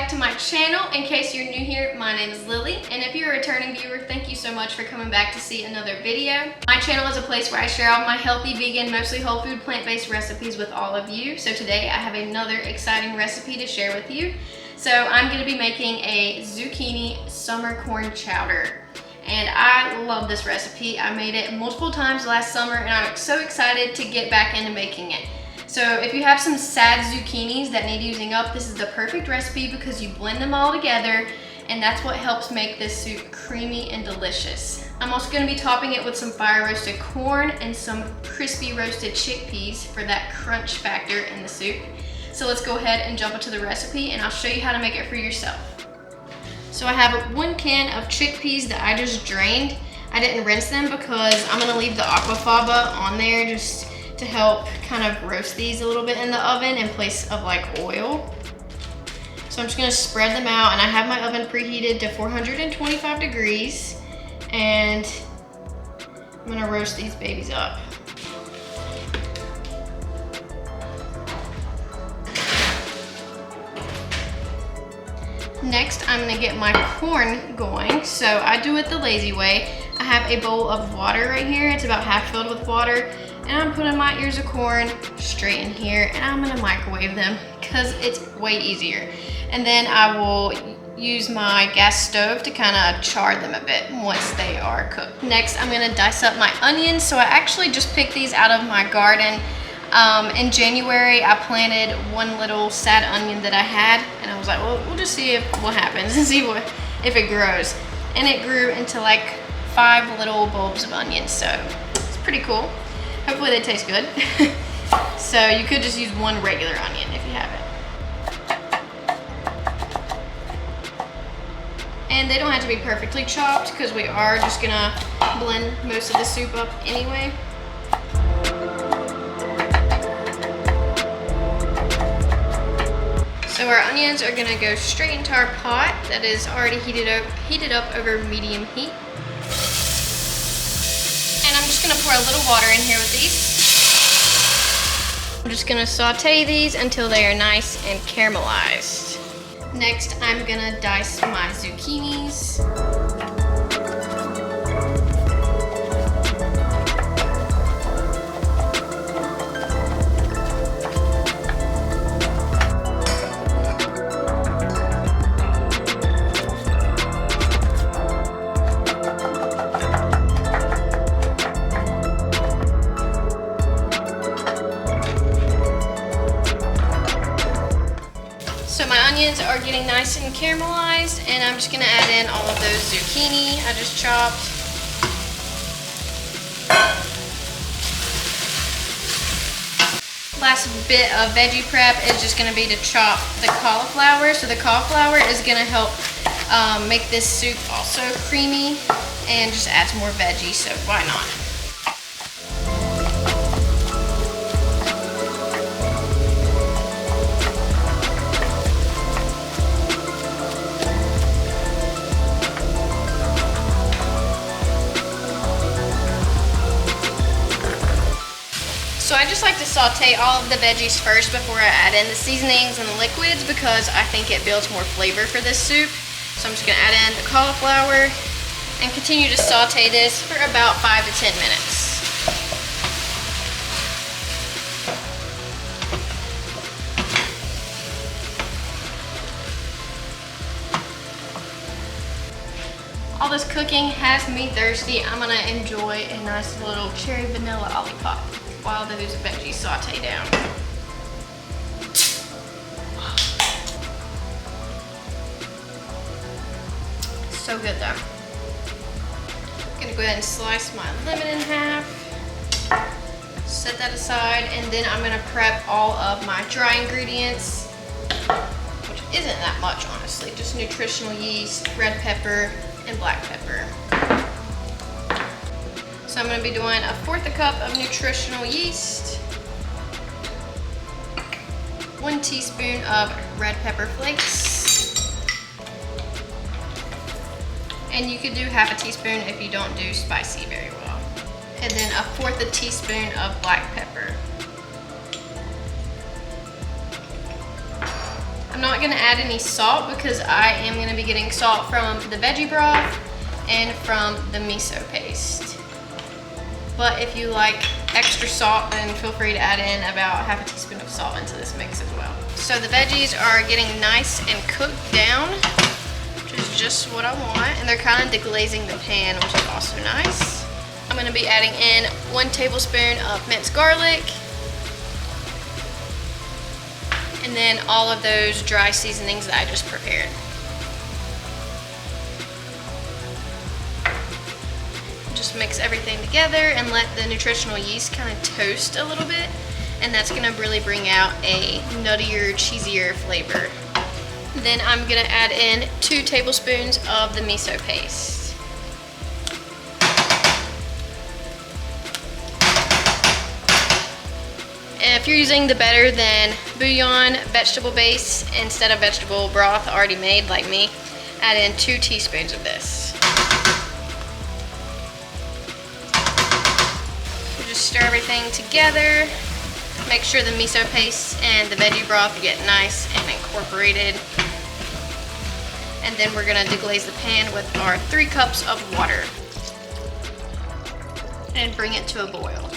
back to my channel. In case you're new here, my name is Lily, and if you're a returning viewer, thank you so much for coming back to see another video. My channel is a place where I share all my healthy, vegan, mostly whole food, plant-based recipes with all of you. So today I have another exciting recipe to share with you. So I'm going to be making a zucchini summer corn chowder. And I love this recipe. I made it multiple times last summer and I'm so excited to get back into making it. So if you have some sad zucchinis that need using up, this is the perfect recipe because you blend them all together and that's what helps make this soup creamy and delicious. I'm also going to be topping it with some fire roasted corn and some crispy roasted chickpeas for that crunch factor in the soup. So let's go ahead and jump into the recipe and I'll show you how to make it for yourself. So I have 1 can of chickpeas that I just drained. I didn't rinse them because I'm going to leave the aquafaba on there just to help kind of roast these a little bit in the oven in place of like oil. So I'm just gonna spread them out and I have my oven preheated to 425 degrees and I'm gonna roast these babies up. Next, I'm gonna get my corn going. So I do it the lazy way. I have a bowl of water right here. It's about half filled with water. And I'm putting my ears of corn straight in here and I'm gonna microwave them because it's way easier. And then I will use my gas stove to kind of char them a bit once they are cooked. Next, I'm gonna dice up my onions. So I actually just picked these out of my garden. In January, I planted one little sad onion that I had and I was like, well, we'll just see what happens and see if it grows. And it grew into like 5 little bulbs of onions, so it's pretty cool. Hopefully they taste good. So you could just use 1 regular onion if you have it. And they don't have to be perfectly chopped because we are just gonna blend most of the soup up anyway. So our onions are gonna go straight into our pot that is already heated up over medium heat. And I'm just gonna pour a little water in here with these. I'm just gonna saute these until they are nice and caramelized. Next, I'm gonna dice my zucchinis. So my onions are getting nice and caramelized and I'm just gonna add in all of those zucchini I just chopped. Last bit of veggie prep is just gonna be to chop the cauliflower. So the cauliflower is gonna help make this soup also creamy and just adds more veggie, so why not? So I just like to saute all of the veggies first before I add in the seasonings and the liquids because I think it builds more flavor for this soup. So I'm just gonna add in the cauliflower and continue to saute this for about 5 to 10 minutes. All this cooking has me thirsty. I'm gonna enjoy a nice little cherry vanilla lollipop while those veggies saute down. So good though. I'm gonna go ahead and slice my lemon in half. Set that aside and then I'm gonna prep all of my dry ingredients, which isn't that much honestly, just nutritional yeast, red pepper, and black pepper. So I'm going to be doing 1/4 cup of nutritional yeast, 1 teaspoon of red pepper flakes, and you could do 1/2 teaspoon if you don't do spicy very well, and then 1/4 teaspoon of black pepper. I'm I'm not gonna add any salt because I am gonna be getting salt from the veggie broth and from the miso paste. But if you like extra salt, then feel free to add in about half a teaspoon of salt into this mix as well. So the veggies are getting nice and cooked down, which is just what I want. And they're kind of deglazing the pan, which is also nice. I'm gonna be adding in 1 tablespoon of minced garlic. And then all of those dry seasonings that I just prepared. Just mix everything together and let the nutritional yeast kind of toast a little bit. And that's gonna really bring out a nuttier, cheesier flavor. Then I'm gonna add in 2 tablespoons of the miso paste. If you're using the better than bouillon vegetable base instead of vegetable broth already made like me, add in 2 teaspoons of this. So just stir everything together. Make sure the miso paste and the veggie broth get nice and incorporated. And then we're gonna deglaze the pan with our 3 cups of water and bring it to a boil.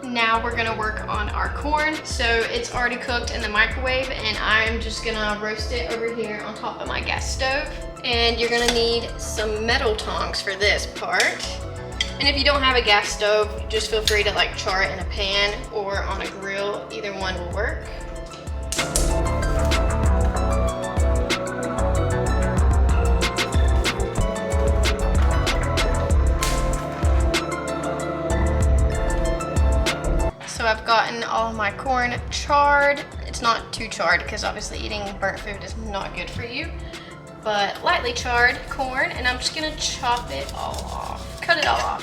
Now we're gonna work on our corn. So it's already cooked in the microwave and I'm just gonna roast it over here on top of my gas stove. And you're gonna need some metal tongs for this part. And if you don't have a gas stove, just feel free to like char it in a pan or on a grill. Either one will work. So I've gotten all of my corn charred. It's not too charred because obviously eating burnt food is not good for you, but lightly charred corn, and I'm just gonna chop it all off, cut it all off.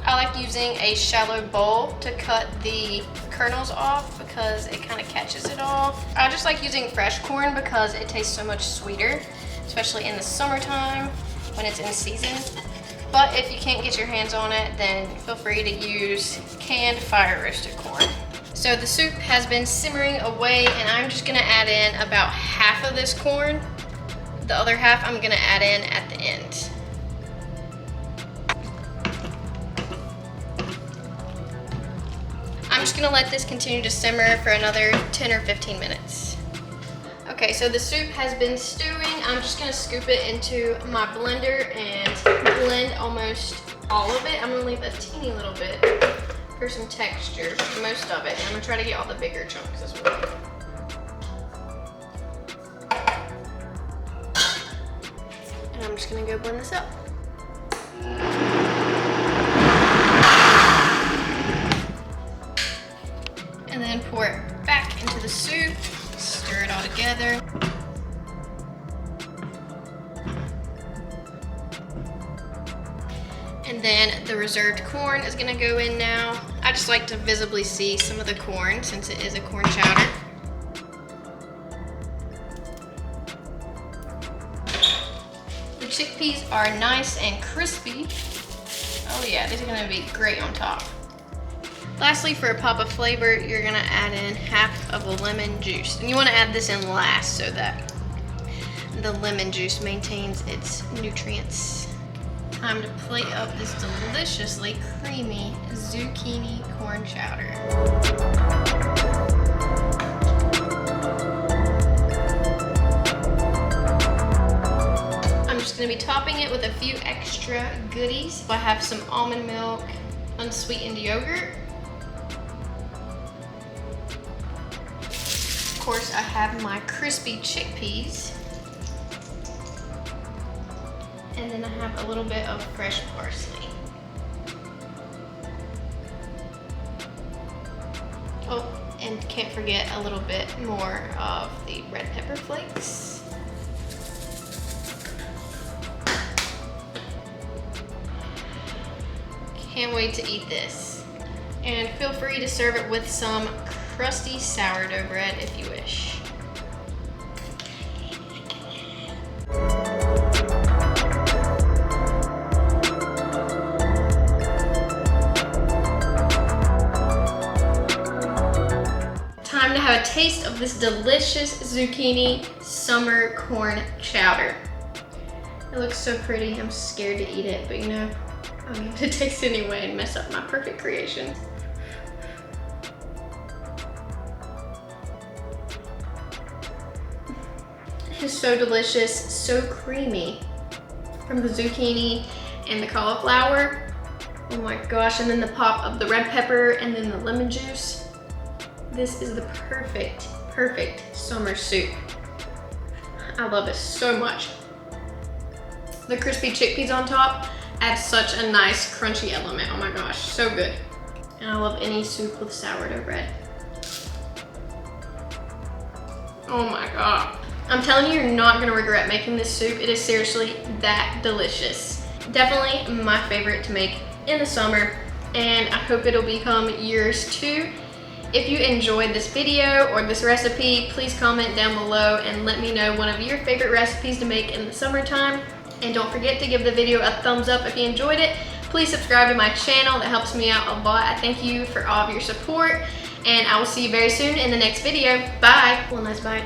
I like using a shallow bowl to cut the kernels off because it kind of catches it all. I just like using fresh corn because it tastes so much sweeter, especially in the summertime when it's in season. But if you can't get your hands on it, then feel free to use canned fire roasted corn. So the soup has been simmering away and I'm just gonna add in about half of this corn. The other half I'm gonna add in at the end. I'm just gonna let this continue to simmer for another 10 or 15 minutes. Okay, so the soup has been stewing. I'm just gonna scoop it into my blender and blend almost all of it. I'm gonna leave a teeny little bit for some texture, most of it. And I'm gonna try to get all the bigger chunks as well. And I'm just gonna go blend this up. And then pour it back into the soup. Stir it all together. And then the reserved corn is gonna go in now. I just like to visibly see some of the corn since it is a corn chowder. The chickpeas are nice and crispy. Oh yeah, these are gonna be great on top. Lastly, for a pop of flavor, you're gonna add in half of the lemon juice. And you wanna add this in last so that the lemon juice maintains its nutrients. Time to plate up this deliciously creamy zucchini corn chowder. I'm just gonna be topping it with a few extra goodies. I have some almond milk, unsweetened yogurt. Of course, I have my crispy chickpeas. And then I have a little bit of fresh parsley. Oh, and can't forget a little bit more of the red pepper flakes. Can't wait to eat this. And feel free to serve it with some crusty sourdough bread if you wish. have a taste of this delicious zucchini summer corn chowder. It looks so pretty. I'm scared to eat it, but you know, I'm going to taste it anyway and mess up my perfect creation. It's so delicious, so creamy from the zucchini and the cauliflower. Oh my gosh, and then the pop of the red pepper and then the lemon juice. This is the perfect, perfect summer soup. I love it so much. The crispy chickpeas on top adds such a nice crunchy element. Oh my gosh, so good. And I love any soup with sourdough bread. Oh my God. I'm telling you, you're not gonna regret making this soup. It is seriously that delicious. Definitely my favorite to make in the summer, and I hope it'll become yours too. If you enjoyed this video or this recipe, please comment down below and let me know one of your favorite recipes to make in the summertime. And don't forget to give the video a thumbs up if you enjoyed it. Please subscribe to my channel, that helps me out a lot. I thank you for all of your support, and I will see you very soon in the next video. Bye. One last bite.